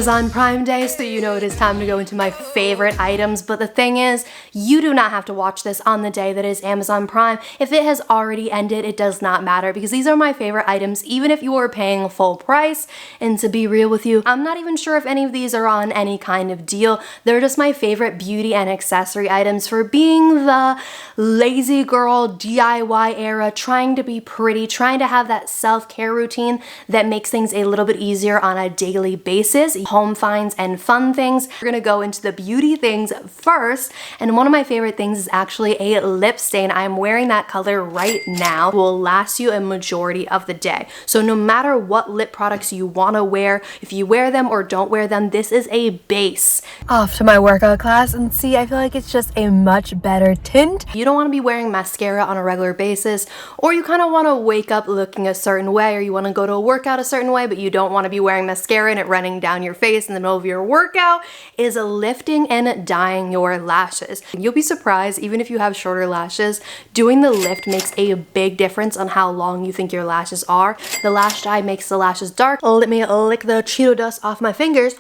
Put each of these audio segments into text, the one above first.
Amazon Prime Day, so you know it is time to go into my favorite items. But the thing is, you do not have to watch this on the day that is Amazon Prime. If it has already ended, it does not matter because these are my favorite items, even if you are paying full price. And to be real with you, I'm not even sure if any of these are on any kind of deal. They're just my favorite beauty and accessory items for being the lazy girl DIY era, trying to be pretty, trying to have that self-care routine that makes things a little bit easier on a daily basis, home finds and fun things. We're gonna go into the beauty things first, and one of my favorite things is actually a lip stain. I'm wearing that color right now. It will last you a majority of the day. So no matter what lip products you wanna wear, if you wear them or don't wear them, this is a base. Off to my workout class, and see, I feel like it's just a much better tint. You don't wanna be wearing mascara on a regular basis, or you kinda wanna wake up looking a certain way, or you wanna go to a workout a certain way, but you don't wanna be wearing mascara and it running down your face in the middle of your workout, is lifting and dyeing your lashes. You'll be surprised, even if you have shorter lashes, doing the lift makes a big difference on how long you think your lashes are. The lash dye makes the lashes dark. Let me lick the Cheeto dust off my fingers.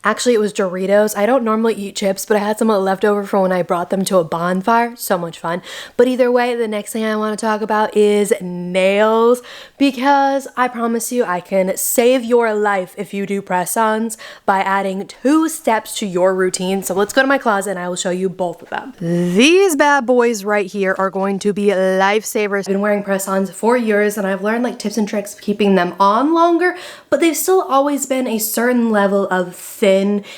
Actually, it was Doritos. I don't normally eat chips, but I had some left over from when I brought them to a bonfire. So much fun. But either way, the next thing I want to talk about is nails, because I promise you I can save your life if you do press-ons by adding 2 steps to your routine. So let's go to my closet and I will show you both of them. These bad boys right here are going to be lifesavers. I've been wearing press-ons for years and I've learned like tips and tricks of keeping them on longer, but they've still always been a certain level of thin,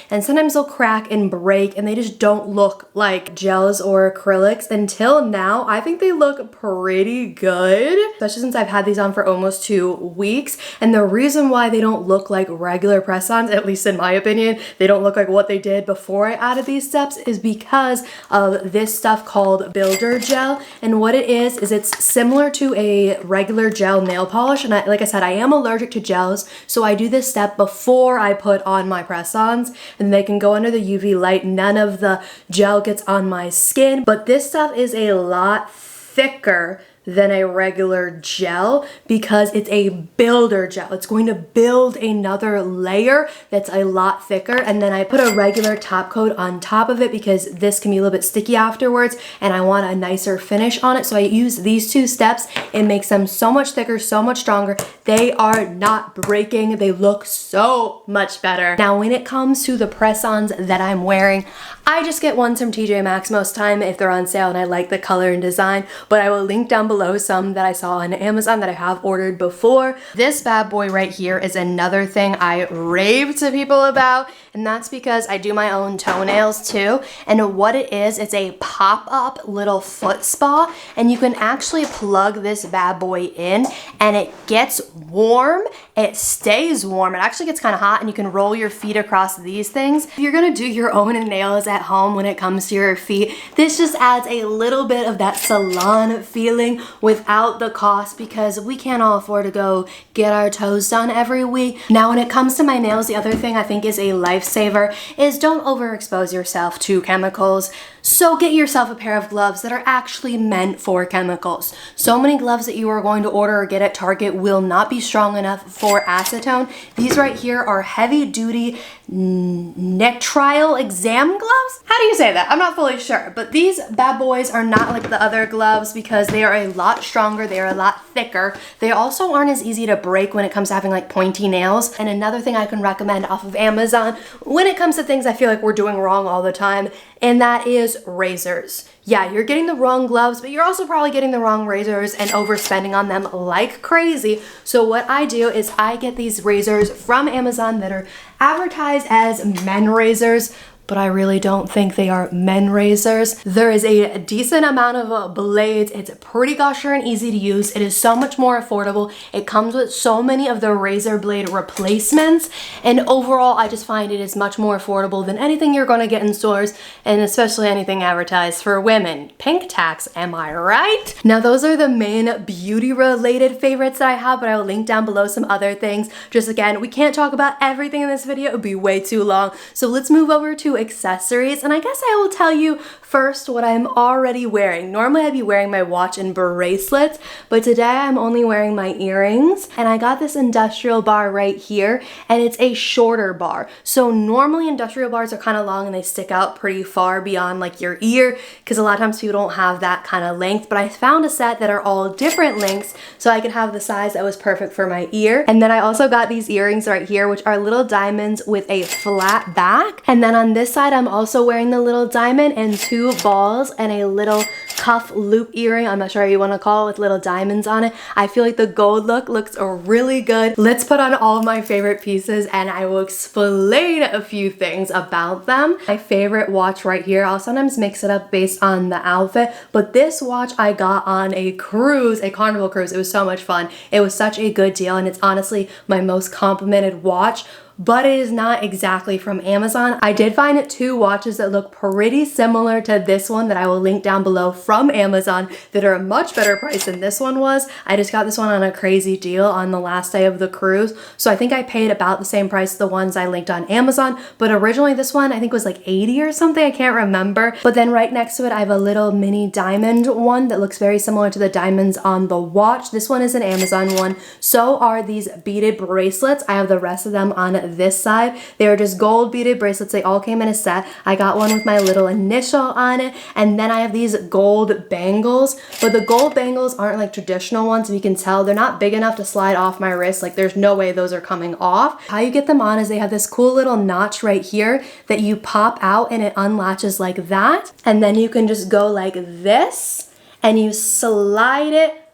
and sometimes they'll crack and break and they just don't look like gels or acrylics. Until now, I think they look pretty good, especially since I've had these on for almost 2 weeks. And the reason why they don't look like regular press-ons, at least in my opinion, they don't look like what they did before I added these steps, is because of this stuff called builder gel. And what it is it's similar to a regular gel nail polish. And like I said, I am allergic to gels, so I do this step before I put on my press-ons, and they can go under the UV light. None of the gel gets on my skin, but this stuff is a lot thicker than a regular gel because it's a builder gel. It's going to build another layer that's a lot thicker, and then I put a regular top coat on top of it because this can be a little bit sticky afterwards and I want a nicer finish on it. So I use these 2 steps. It makes them so much thicker, so much stronger. They are not breaking. They look so much better. Now when it comes to the press-ons that I'm wearing, I just get ones from TJ Maxx most time if they're on sale and I like the color and design, but I will link down below some that I saw on Amazon that I have ordered before. This bad boy right here is another thing I rave to people about, and that's because I do my own toenails too. And what it is, it's a pop-up little foot spa, and you can actually plug this bad boy in and it gets warm, it stays warm, it actually gets kind of hot, and you can roll your feet across these things. If you're gonna do your own nails at home when it comes to your feet, this just adds a little bit of that salon feeling without the cost, because we can't all afford to go get our toes done every week. Now when it comes to my nails, the other thing I think is a lifesaver is don't overexpose yourself to chemicals. So get yourself a pair of gloves that are actually meant for chemicals. So many gloves that you are going to order or get at Target will not be strong enough for acetone. These right here are heavy duty nitrile exam gloves? How do you say that? I'm not fully sure, but these bad boys are not like the other gloves because they are a lot stronger, they are a lot thicker. They also aren't as easy to break when it comes to having like pointy nails. And another thing I can recommend off of Amazon when it comes to things I feel like we're doing wrong all the time, and that is razors. Yeah, you're getting the wrong gloves, but you're also probably getting the wrong razors and overspending on them like crazy. So what I do is I get these razors from Amazon that are advertised as men razors, but I really don't think they are men razors. There is a decent amount of blades. It's pretty gusher and easy to use. It is so much more affordable. It comes with so many of the razor blade replacements, and overall I just find it is much more affordable than anything you're gonna get in stores, and especially anything advertised for women. Pink tax, am I right? Now those are the main beauty related favorites that I have, but I will link down below some other things. Just again, we can't talk about everything in this video, it would be way too long. So let's move over to accessories, and I guess I will tell you first what I'm already wearing. Normally I'd be wearing my watch and bracelets, but today I'm only wearing my earrings, and I got this industrial bar right here, and it's a shorter bar. So normally industrial bars are kind of long and they stick out pretty far beyond like your ear, because a lot of times people don't have that kind of length, but I found a set that are all different lengths so I could have the size that was perfect for my ear. And then I also got these earrings right here, which are little diamonds with a flat back. And then on this side, I'm also wearing the little diamond and 2 balls and a little cuff loop earring. I'm not sure how you want to call it, with little diamonds on it. I feel like the gold look looks really good. Let's put on all of my favorite pieces and I will explain a few things about them. My favorite watch right here, I'll sometimes mix it up based on the outfit, but this watch I got on a cruise, a Carnival cruise. It was so much fun. It was such a good deal, and it's honestly my most complimented watch, but it is not exactly from Amazon. I did find 2 watches that look pretty similar to this one that I will link down below from Amazon that are a much better price than this one was. I just got this one on a crazy deal on the last day of the cruise, so I think I paid about the same price as the ones I linked on Amazon, but originally this one I think was like 80 or something, I can't remember. But then right next to it I have a little mini diamond one that looks very similar to the diamonds on the watch. This one is an Amazon one. So are these beaded bracelets. I have the rest of them on this side. They are just gold beaded bracelets. They all came in a set. I got one with my little initial on it, and then I have these gold bangles, but the gold bangles aren't like traditional ones. If you can tell, they're not big enough to slide off my wrist. Like there's no way those are coming off. How you get them on is they have this cool little notch right here that you pop out and it unlatches like that, and then you can just go like this and you slide it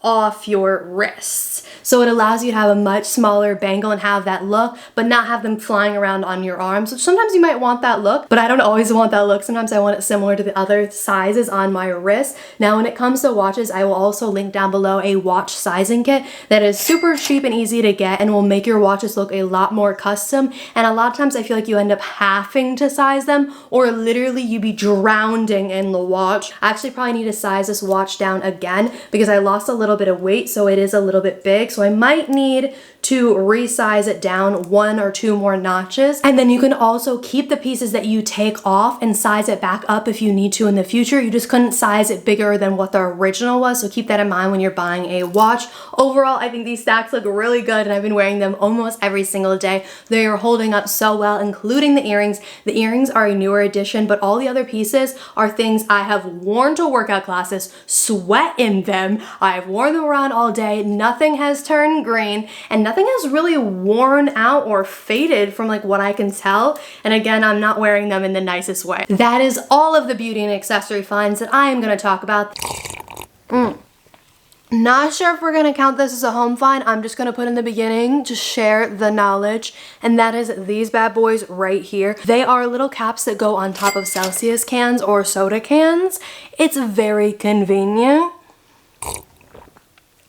off your wrists. So it allows you to have a much smaller bangle and have that look, but not have them flying around on your arms. So sometimes you might want that look, but I don't always want that look. Sometimes I want it similar to the other sizes on my wrist. Now, when it comes to watches, I will also link down below a watch sizing kit that is super cheap and easy to get and will make your watches look a lot more custom. And a lot of times I feel like you end up having to size them, or literally you be drowning in the watch. I actually probably need to size this watch down again because I lost a little bit of weight, so it is a little bit big. So I might need to resize it down 1 or 2 more notches. And then you can also keep the pieces that you take off and size it back up if you need to in the future. You just couldn't size it bigger than what the original was, so keep that in mind when you're buying a watch. Overall, I think these stacks look really good and I've been wearing them almost every single day. They are holding up so well, including the earrings. The earrings are a newer addition, but all the other pieces are things I have worn to workout classes, sweat in them. I've worn them around all day. Nothing has turned green and nothing has really worn out or faded from like what I can tell. And again, I'm not wearing them in the nicest way. That is all of the beauty and accessory finds that I am going to talk about. Not sure if we're going to count this as a home find. I'm just going to put in the beginning to share the knowledge, and that is these bad boys right here. They are little caps that go on top of Celsius cans or soda cans. It's very convenient.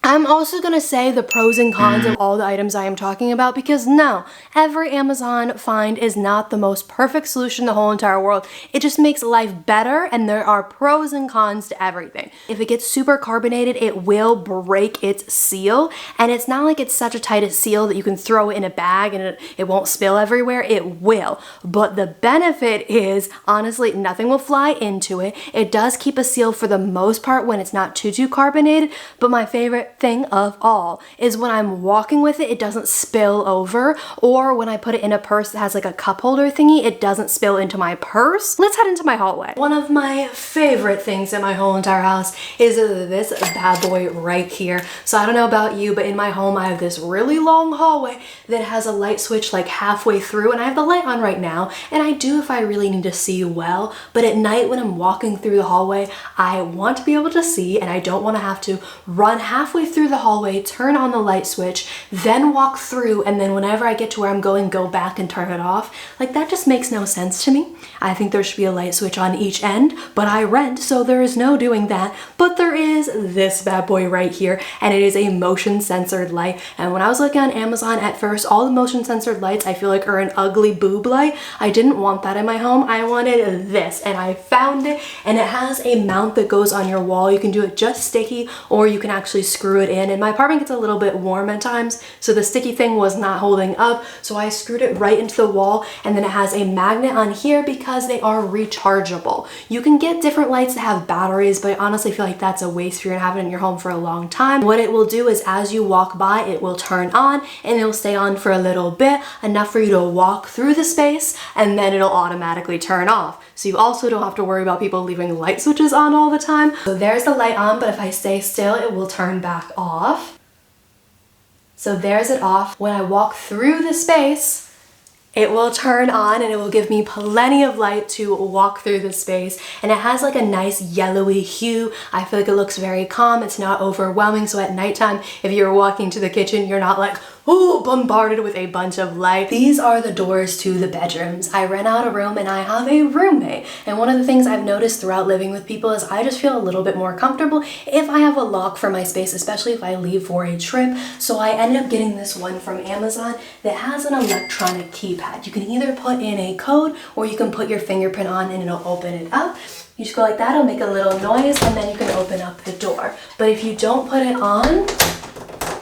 I'm also going to say the pros and cons of all the items I am talking about, because no, every Amazon find is not the most perfect solution in the whole entire world. It just makes life better, and there are pros and cons to everything. If it gets super carbonated, it will break its seal, and it's not like it's such a tight seal that you can throw it in a bag and it won't spill everywhere. It will, but the benefit is, honestly, nothing will fly into it. It does keep a seal for the most part when it's not too carbonated, but my favorite thing of all is when I'm walking with it, it doesn't spill over, or when I put it in a purse that has like a cup holder thingy, it doesn't spill into my purse. Let's head into my hallway. One of my favorite things in my whole entire house is this bad boy right here. So I don't know about you, but in my home I have this really long hallway that has a light switch like halfway through, and I have the light on right now, and I do if I really need to see well, but at night when I'm walking through the hallway, I want to be able to see, and I don't want to have to run halfway through the hallway, turn on the light switch, then walk through, and then whenever I get to where I'm going, go back and turn it off. Like, that just makes no sense to me. I think there should be a light switch on each end, but I rent, so there is no doing that. But there is this bad boy right here, and it is a motion censored light. And when I was looking on Amazon at first, all the motion censored lights I feel like are an ugly boob light. I didn't want that in my home. I wanted this, and I found it, and it has a mount that goes on your wall. You can do it just sticky, or you can actually screw screw it in. And my apartment gets a little bit warm at times, so the sticky thing was not holding up. So I screwed it right into the wall, and then it has a magnet on here because they are rechargeable. You can get different lights that have batteries, but I honestly feel like that's a waste if you're gonna have it in your home for a long time. What it will do is as you walk by, it will turn on and it'll stay on for a little bit, enough for you to walk through the space, and then it'll automatically turn off. So you also don't have to worry about people leaving light switches on all the time. So there's the light on, but if I stay still, it will turn back off. So there's it off. When I walk through the space, it will turn on and it will give me plenty of light to walk through the space. And it has like a nice yellowy hue. I feel like it looks very calm. It's not overwhelming. So at nighttime, if you're walking to the kitchen, you're not like, oh, bombarded with a bunch of light. These are the doors to the bedrooms. I rent out a room and I have a roommate. And one of the things I've noticed throughout living with people is I just feel a little bit more comfortable if I have a lock for my space, especially if I leave for a trip. So I ended up getting this one from Amazon that has an electronic keypad. You can either put in a code or you can put your fingerprint on and it'll open it up. You just go like that, it'll make a little noise, and then you can open up the door. But if you don't put it on,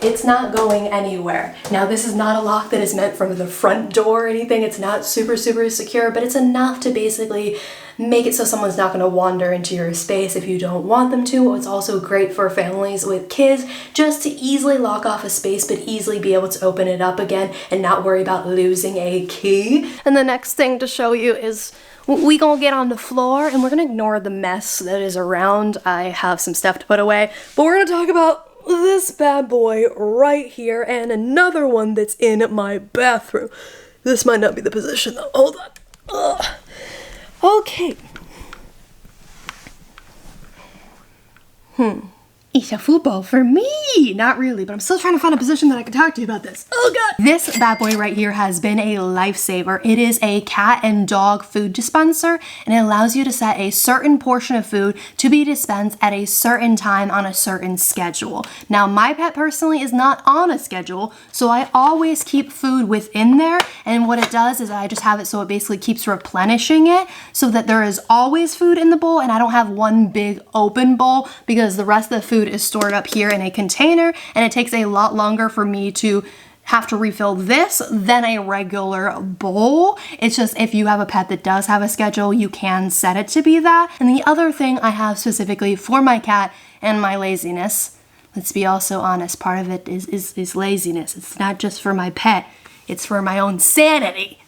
it's not going anywhere. Now, this is not a lock that is meant for the front door or anything. It's not super secure, but it's enough to basically make it so someone's not gonna wander into your space if you don't want them to. It's also great for families with kids, just to easily lock off a space, but easily be able to open it up again and not worry about losing a key. And the next thing to show you is we gonna get on the floor and we're gonna ignore the mess that is around. I have some stuff to put away, but we're gonna talk about this bad boy right here and another one that's in my bathroom. This might not be the position though. Hold on. Ugh. Okay. It's a football for me. Not really, but I'm still trying to find a position that I can talk to you about this. Oh God. This bad boy right here has been a lifesaver. It is a cat and dog food dispenser, and it allows you to set a certain portion of food to be dispensed at a certain time on a certain schedule. Now, my pet personally is not on a schedule, so I always keep food within there, and what it does is I just have it so it basically keeps replenishing it so that there is always food in the bowl, and I don't have one big open bowl because the rest of the food is stored up here in a container, and it takes a lot longer for me to have to refill this than a regular bowl. It's just if you have a pet that does have a schedule, you can set it to be that. And the other thing I have specifically for my cat and my laziness, let's be also honest, part of it is laziness. It's not just for my pet, it's for my own sanity.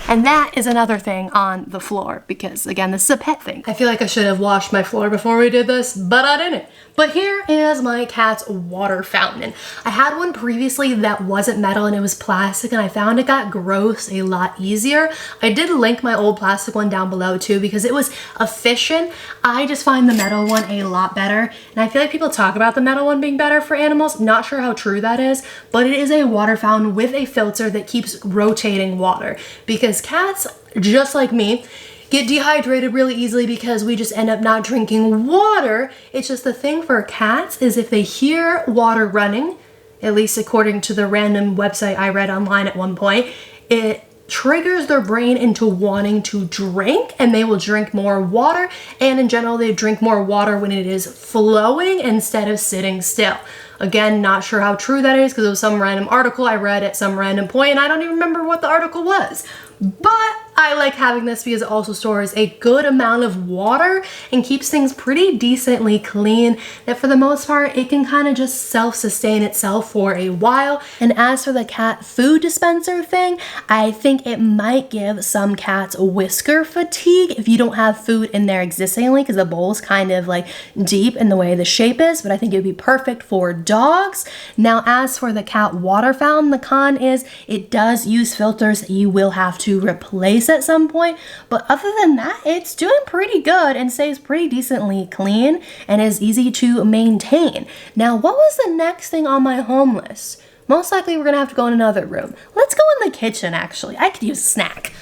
And that is another thing on the floor because, again, this is a pet thing. I feel like I should have washed my floor before we did this, but I didn't. But here is my cat's water fountain. I had one previously that wasn't metal and it was plastic, and I found it got gross a lot easier. I did link my old plastic one down below too because it was efficient. I just find the metal one a lot better, and I feel like people talk about the metal one being better for animals. Not sure how true that is, but it is a water fountain with a filter that keeps rotating water because cats, just like me, get dehydrated really easily because we just end up not drinking water. It's just the thing for cats is if they hear water running, at least according to the random website I read online at one point, it triggers their brain into wanting to drink, and they will drink more water, and in general they drink more water when it is flowing instead of sitting still. Again, not sure how true that is because it was some random article I read at some random point and I don't even remember what the article was. But I like having this because it also stores a good amount of water and keeps things pretty decently clean, that for the most part it can kind of just self-sustain itself for a while. And as for the cat food dispenser thing, I think it might give some cats whisker fatigue if you don't have food in there existingly because the bowl is kind of like deep in the way the shape is, but I think it would be perfect for dogs. Now, as for the cat water fountain, the con is it does use filters that you will have to replace at some point, but other than that, it's doing pretty good and stays pretty decently clean and is easy to maintain. Now, what was the next thing on my home list? Most likely we're gonna have to go in another room. Let's go in the kitchen, actually. I could use a snack.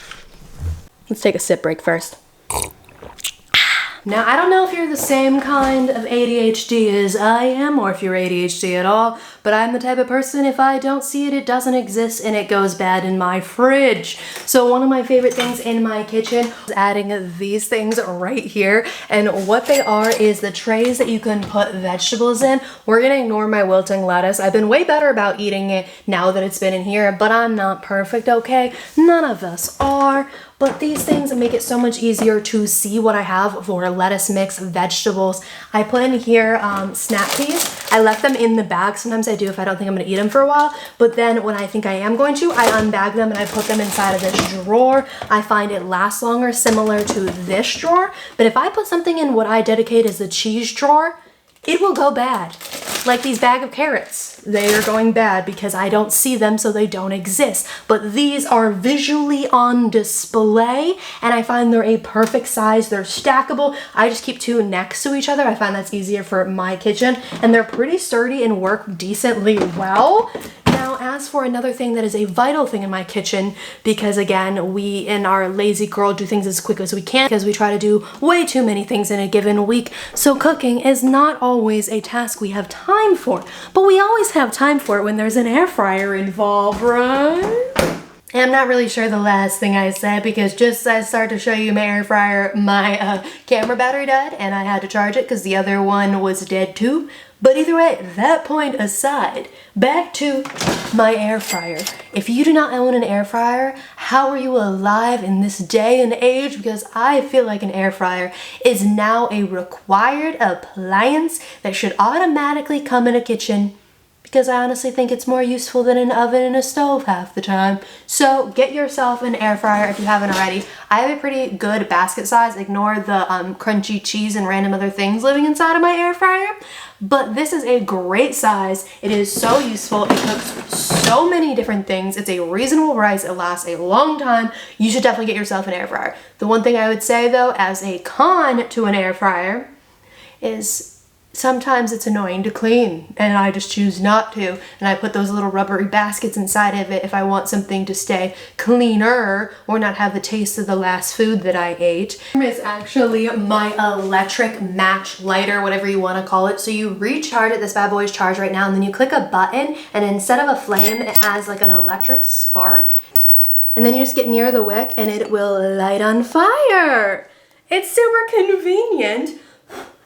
Let's take a sip break first. Now, I don't know if you're the same kind of ADHD as I am, or if you're ADHD at all, but I'm the type of person, if I don't see it, it doesn't exist and it goes bad in my fridge. So one of my favorite things in my kitchen is adding these things right here. And what they are is the trays that you can put vegetables in. We're gonna ignore my wilting lettuce. I've been way better about eating it now that it's been in here, but I'm not perfect, okay? None of us are. But these things make it so much easier to see what I have for lettuce mix, vegetables. I put in here snap peas. I left them in the bag. Sometimes I do if I don't think I'm gonna eat them for a while. But then when I think I am going to, I unbag them and I put them inside of this drawer. I find it lasts longer, similar to this drawer. But if I put something in what I dedicate as the cheese drawer, it will go bad. Like these bag of carrots, they are going bad because I don't see them, so they don't exist. But these are visually on display and I find they're a perfect size. They're stackable. I just keep two next to each other. I find that's easier for my kitchen and they're pretty sturdy and work decently well. Now, as for another thing that is a vital thing in my kitchen, because again, we in our lazy girl do things as quick as we can because we try to do way too many things in a given week. So cooking is not always a task we have time for, but we always have time for it when there's an air fryer involved, right? I'm not really sure the last thing I said because just as I started to show you my air fryer, my camera battery died and I had to charge it because the other one was dead too. But either way, that point aside, back to my air fryer. If you do not own an air fryer, how are you alive in this day and age? Because I feel like an air fryer is now a required appliance that should automatically come in a kitchen, because I honestly think it's more useful than an oven and a stove half the time. So get yourself an air fryer if you haven't already. I have a pretty good basket size. Ignore the crunchy cheese and random other things living inside of my air fryer. But this is a great size. It is so useful. It cooks so many different things. It's a reasonable price. It lasts a long time. You should definitely get yourself an air fryer. The one thing I would say though, as a con to an air fryer, is sometimes it's annoying to clean and I just choose not to, and I put those little rubbery baskets inside of it if I want something to stay cleaner or not have the taste of the last food that I ate. It's actually my electric match lighter, whatever you want to call it. So you recharge it, this bad boy is charged right now, and then you click a button and instead of a flame it has like an electric spark, and then you just get near the wick and it will light on fire. It's super convenient.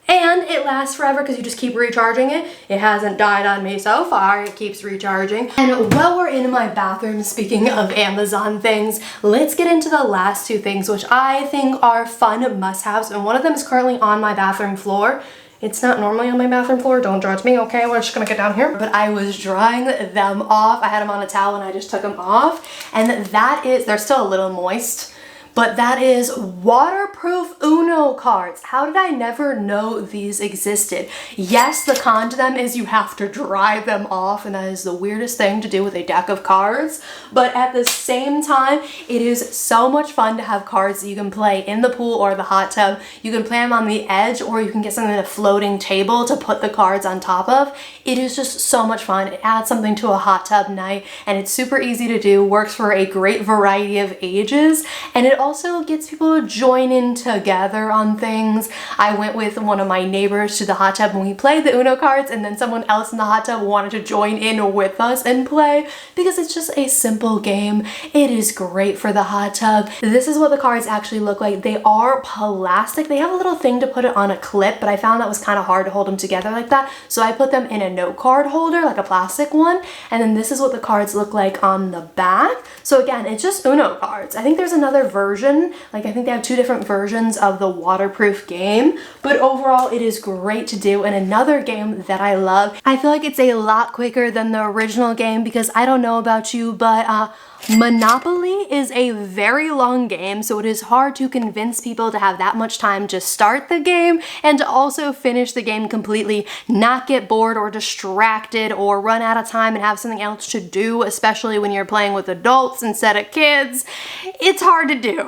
And it lasts forever because you just keep recharging it. It hasn't died on me so far. It keeps recharging. And while we're in my bathroom, speaking of Amazon things, let's get into the last two things, which I think are fun must-haves. And one of them is currently on my bathroom floor. It's not normally on my bathroom floor, don't judge me, okay? We're just gonna get down here. But I was drying them off. I had them on a towel and I just took them off. And that is, they're still a little moist, but that is waterproof Uno cards. How did I never know these existed? Yes, the con to them is you have to dry them off, and that is the weirdest thing to do with a deck of cards. But at the same time, it is so much fun to have cards that you can play in the pool or the hot tub. You can play them on the edge, or you can get something like a floating table to put the cards on top of. It is just so much fun. It adds something to a hot tub night, and it's super easy to do, works for a great variety of ages, and it also gets people to join in together on things. I went with one of my neighbors to the hot tub when we played the Uno cards, and then someone else in the hot tub wanted to join in with us and play because it's just a simple game. It is great for the hot tub. This is what the cards actually look like. They are plastic. They have a little thing to put it on a clip, but I found that was kind of hard to hold them together like that. So I put them in a note card holder, like a plastic one. And then this is what the cards look like on the back. So again, it's just Uno cards. I think there's another version. Like I think they have two different versions of the waterproof game, but overall it is great to do. And another game that I love, I feel like it's a lot quicker than the original game because I don't know about you, but Monopoly is a very long game, so it is hard to convince people to have that much time to start the game and to also finish the game completely, not get bored or distracted or run out of time and have something else to do, especially when you're playing with adults instead of kids. It's hard to do.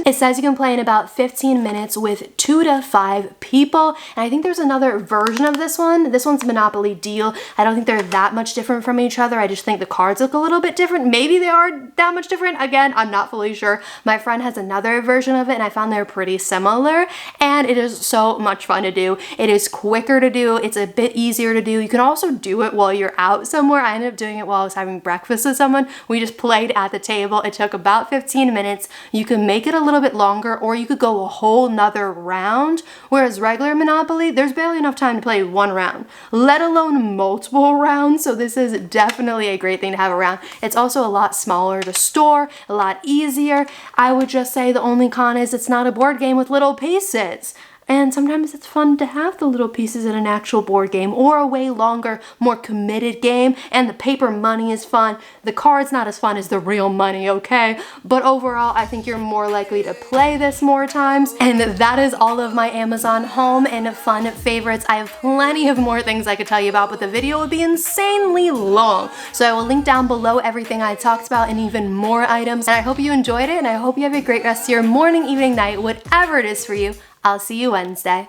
It says you can play in about 15 minutes with 2 to 5 people, and I think there's another version of this one. This one's Monopoly Deal. I don't think they're that much different from each other. I just think the cards look a little bit different. Maybe they are are that much different. Again, I'm not fully sure. My friend has another version of it and I found they're pretty similar, and it is so much fun to do. It is quicker to do. It's a bit easier to do. You can also do it while you're out somewhere. I ended up doing it while I was having breakfast with someone. We just played at the table. It took about 15 minutes. You can make it a little bit longer, or you could go a whole nother round, whereas regular Monopoly, there's barely enough time to play one round, let alone multiple rounds. So this is definitely a great thing to have around. It's also a lot smaller to store, a lot easier. I would just say the only con is it's not a board game with little pieces. And sometimes it's fun to have the little pieces in an actual board game, or a way longer, more committed game. And the paper money is fun. The card's not as fun as the real money, okay? But overall, I think you're more likely to play this more times. And that is all of my Amazon home and fun favorites. I have plenty of more things I could tell you about, but the video would be insanely long. So I will link down below everything I talked about and even more items. And I hope you enjoyed it, and I hope you have a great rest of your morning, evening, night, whatever it is for you. I'll see you Wednesday.